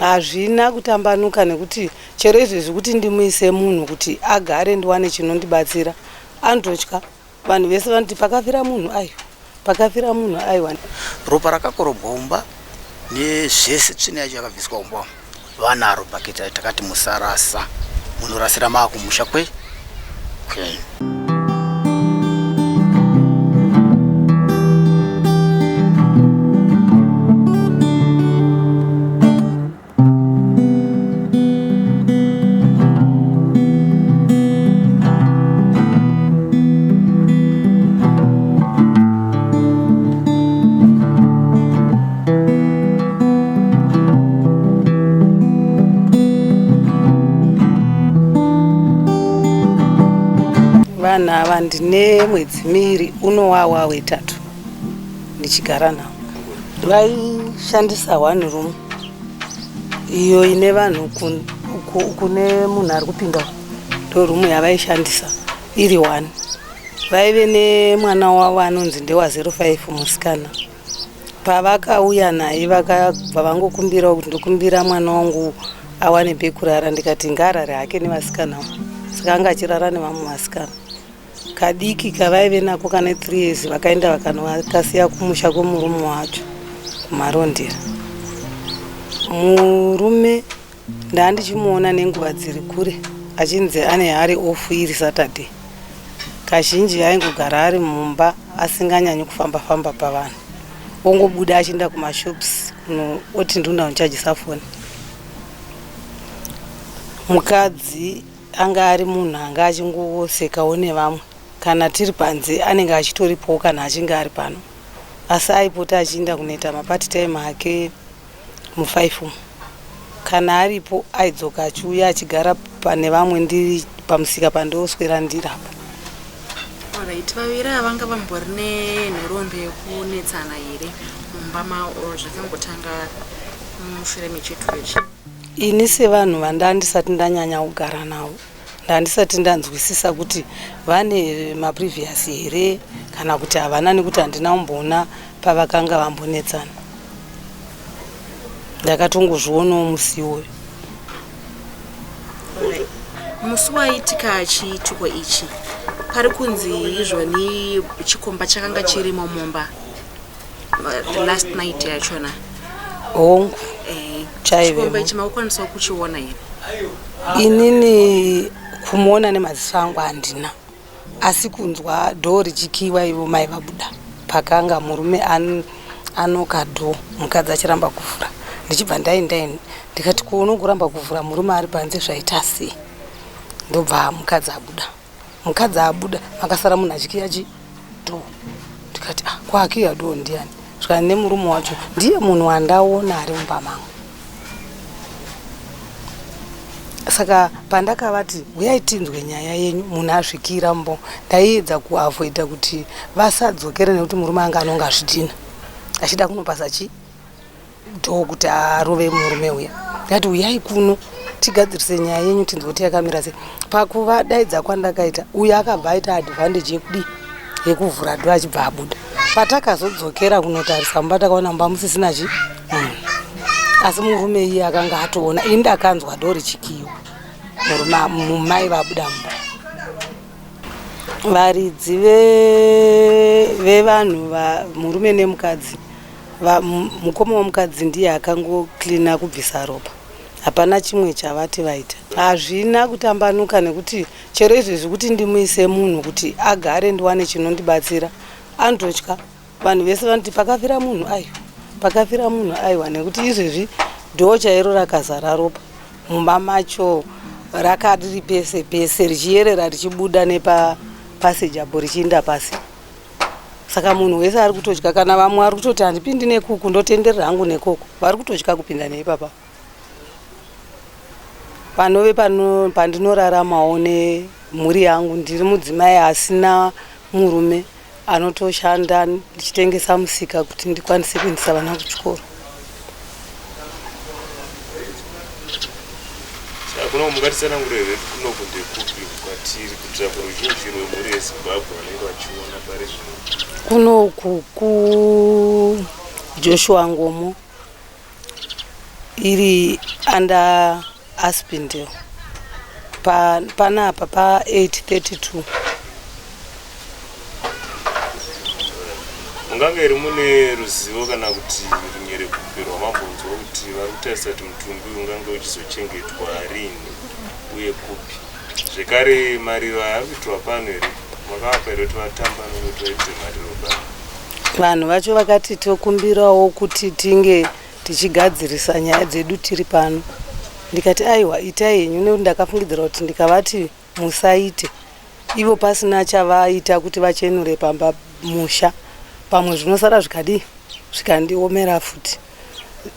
hazvina kutambanuka nekuti chero izvezvi kuti ndimuise munhu kuti agare ndiwane chinondibatsira andotya. Vanhu vese vanoti pakafira munhu aiwa, pakafira munhu aiwa. Ropa rakakorobwa umba nezvese tsvina yacho yakabviswa umba vanaro bhaketi takati musarasa, munorasira maakumusha kwe. Vana ava ndine mwedzi miviri unowawa wetatu ndichigara navo. Vaishandisa one room iyo ine vanhu kune munhu ari kupinda ndo room yavaishandisa iri one. Vaive nemwana wavo anonzi ndewa 05 musikana. Pavakauya naye vakabva vangokumbirawo kuti ndokumbira mwana wangu awane pekurara. Ndikati ngarare hake nevasikana, saka anga achirara nevamwe vasikana. Kadiki kavaive nako kane 3 years vakaenda vakanokasiya kumusha kwomurume wacho kumarondera. Murume ndandichimuona nenguva dziri kure achinzi ane hari ofu iri Saturday. Kazhinji aingogara ari mumba asinganyanyi kufamba pavanhu, ongobuda achienda kumashops oti nduna unichajisa foni. Mukadzi anga ari munhu anga achingosekawo nevamwe, kana tiri panze anenge achitoripowo kana achinge ari pano, asi aipota achienda kunoita mapati time ake mu5. Kana aripo aidzoka achiuya achigara pane vamwe ndiri pamusika pandoswera ndirapo. Alright, vaviri vanga vambori nenhorombe yekunetsana here mumba mavo zvakangotanga mushure mechitu ichi? Ini sevanhu vandandisati ndanyanya kugara navo, ndandisati ndanzwisisa kuti vane maprevious here kana kuti havana, nekuti handina kumboona pavakanga vambonetsana. Ndakatongozvionawo musi uyu. Musi waitika chituko ichi pari kunzi izvoni chikomba chakanga chirimo mumba the last night yachona. Hongu chaive chikomba ichi makukwanisa kuchiona here? Inini kumuona nemaziso angu handina, asi kunzwa dhoo richikiwa ivo mai vabuda pakanga murume anoka dhoo, mukadzi achiramba kuvhura. Ndichibva ndaini ndikati kuunogoramba kuvhura murume ari panze zvaita sei? Ndobva mukadzi abuda makasara munhu achikiya dhoo. Ndikati kwakiya dhoo ndiani? Svikani nemurume wacho ndiye munhu wandaona ari mumba mangu. Saka pandakavati uyai tinzwe nyaya yenyu, munhu asvikira mbo, ndaiedza kuavoida kuti vasadzokere nekuti murume anga anonga zvidhina achida kunopasa dhoo kuti arove murume uya. Ndikati uyai kuno tigadzirise nyaya yenyu tinzwe kuti yakamira sei. Pakuvadaidza kwandakaita uyu akabva aita advantage yekuvhura dhoo achibva abuda. Patakazodzokera kunotarisa mumba takaona mumba musisina asi murume iye akanga atoona. Ini ndakanzwa dhoo richikiwa, mumai vabuda mumba. Varidzi vevanhu murume nemukadzi, mukoma womukadzi ndiye akangoklina kubvisa ropa. Hapana chimwe chavati vaita. Hazvina kutambanuka nekuti chero izvezvi kuti ndimuise munhu kuti agare ndiwane chinondibatsira andotya. Vanhu vese vanoti pakafira munhu aiwa, pakafira munhu aiwa, nekuti izvezvi dhoo chairo rakazara ropa. Mumba macho rakari pese pese richiyerera richibuda nepapaseji apo richienda pasi. Saka munhu wese ari kutotya, kana vamwe vari kutoti handipindi nekuku ndotenderera hangu nekoko, vari kutotya kupinda neipapa. Panove pandinoraramawo nemhuri yangu, ndiri mudzimai asina murume anotoshanda ndichitengesa musika kuti ndikwanise kuendesa vana kuchikoro. Kuna mungatisana ngureve kuno kunde kupi kwatiri kuitira kuti ruzhinji rwemhuri yeZimbabwe vanenge vachiona pari zvino? Kuno ku Joshua Ngomo iri under Aspindale panapa pa 832. Mungange mune ruzivo kana kuti runyere kupirwa mabonzo kuti vari kutarisa kuti mutumbi ungange uchizochengetwa rini uye kupi. Zvekare mariro ayakuitwa pano here makavapa here kuti vatamba nokuti vaite mariro pano. Vanhu vacho vakati tokumbirawo kuti tinge tichigadzirisa nyaya dzedu tiri pano. Ndikati aiwa itai henyu nekuti ndakafungidzira kuti ndikavati musaite ivo pasina chavaita kuti vachenure pamba musha pamwe zvinosara zvikandiomera futi.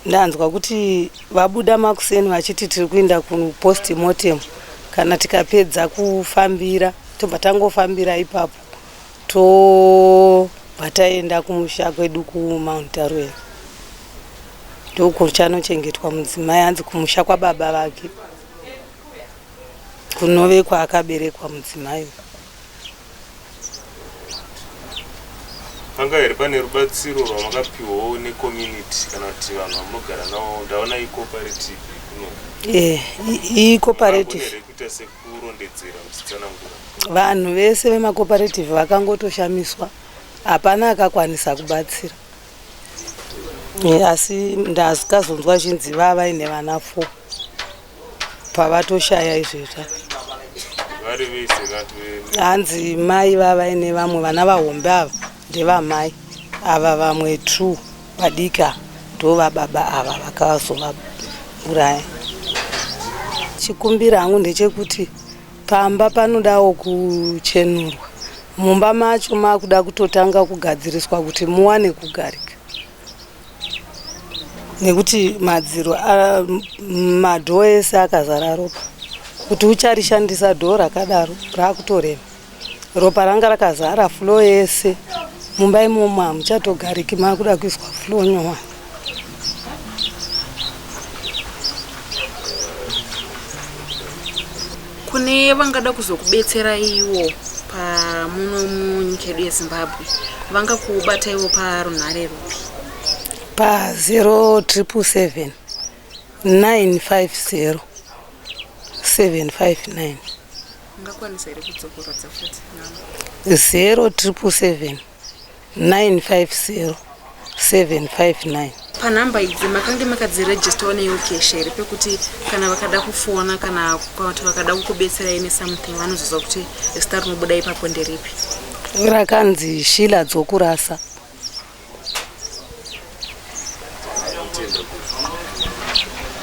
Ndanzwa kuti vabuda makuseni vachiti tiri kuenda kupost mortem kana tikapedza kufambira tobva tangofambira ipapo tobva taenda kumusha kwedu kuMount Arwen. Ndiko chanochengetwa mudzimai hanzi kumusha kwababa vake kunove kwaakaberekwa mudzimai. Panga here pane rubatsiro rwamakapiwawo necommunity kana kuti vanhu vamunogara navo? Ndaona icooperative kuno. Icooperative kuita sekurondedzera musitsanangura. Vanhu vese vemacooperative vakangotoshamiswa, hapana akakwanisa kubatsira. Asi ndazikazonzwa chinzi vavaine vana 4 pavatoshaya izvezva. Vari vese vantu Hanzi mai vavaine vamwe vana vahombe ava ndevamai, ava vamwe 2 vadika ndovababa ava vakazovauraya. Chikumbira hangu ndechekuti pamba panodawo kuchenurwa. Mumba macho makuda kutotanga kugadziriswa kuti muwane kugarika. Nekuti madziro madhoo ese akazara ropa. Kuti ucharishandisa dhoo rakadaro rakutorema. Ropa ranga rakazara floor yese. Mumba imomo hamuchatogariki makuda kuiswa floor nyowani. Kune vangada kuzokubetsera iwo pamuno munyika yedu yeZimbabwe, vangakubata iwo parunhare rupi? Pa 0777 950 759. Ungakwanisa here kudzokorodza futi? 0777 950 759. Panhamba idzi makange makadziregistawo neukesha here pekuti kana vakada kufona kana kuti vakada kukubetsera ine something vanozozwa kuti zita rinobuda ipapo nderipi? Rakanzi Shila Dzokurasa.